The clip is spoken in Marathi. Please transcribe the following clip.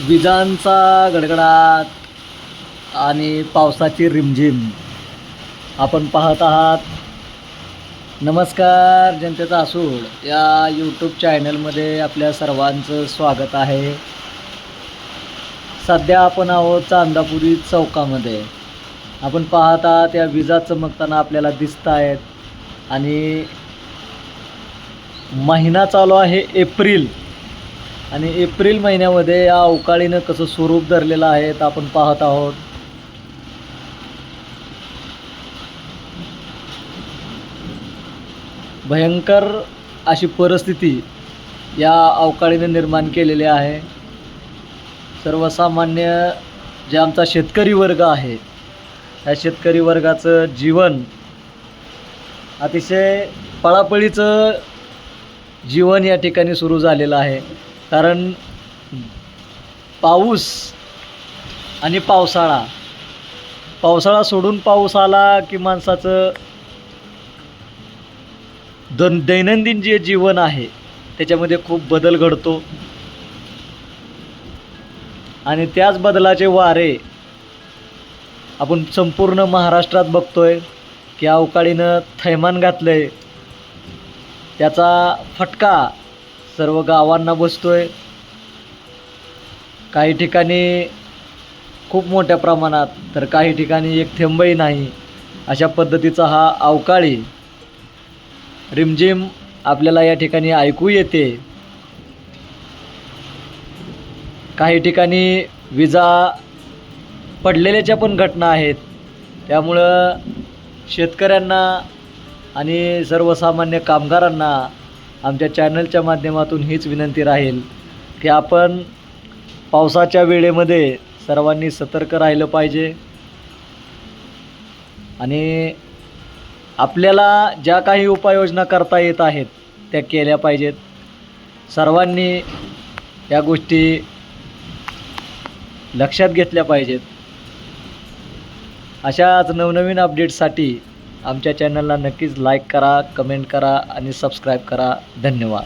विजांचा गडगडाट आणि पावसाची रिमझिम आपण पाहत आहात. नमस्कार जनतेचा असूड या यूट्यूब चॅनलमध्ये आपल्या सर्वांचं स्वागत आहे. सध्या आपण आहोत चांदापुरी चौकामध्ये. आपण पाहत आहात या विजा चमकताना आपल्याला दिसत आहेत आणि महिना चालू आहे एप्रिल आणि एप्रिल महिन्यामध्ये या अवकाळीनं कसं स्वरूप धरलेलं आहे तर आपण पाहत आहोत. भयंकर अशी परिस्थिती या अवकाळीनं निर्माण केलेली आहे. सर्वसामान्य जे आमचा शेतकरी वर्ग आहे या शेतकरी वर्गाचं जीवन अतिशय पळापळीचं जीवन या ठिकाणी सुरू झालेलं आहे. कारण पाऊस आणि पावसाळा सोडून पाऊस आला की माणसाचं दैनंदिन जे जीवन आहे त्याच्यामध्ये खूप बदल घडतो आणि त्याच बदलाचे वारे आपण संपूर्ण महाराष्ट्रात बघतोय की अवकाळीनं थैमान घातलंय. त्याचा फटका सर्व गावांना बसतोय. काही ठिकाणी खूप मोठ्या प्रमाणात तर काही ठिकाणी एक थेंबही नाही अशा पद्धतीचा हा अवकाळी रिमझिम आपल्याला या ठिकाणी ऐकू येते. काही ठिकाणी विजा पडलेल्याच्या पण घटना आहेत. त्यामुळं शेतकऱ्यांना आणि सर्वसामान्य कामगारांना आमच्या चॅनलच्या माध्यमातून हीच विनंती राहील की आपण पावसाच्या वेळेमध्ये सर्वांनी सतर्क राहिलं पाहिजे आणि आपल्याला ज्या काही उपाययोजना करता येत आहेत त्या केल्या पाहिजेत. सर्वांनी या गोष्टी लक्षात घेतल्या पाहिजेत. अशाच नवनवीन अपडेट्ससाठी आमच्या चॅनलला नक्कीच लाईक करा, कमेंट करा आणि सबस्क्राईब करा. धन्यवाद.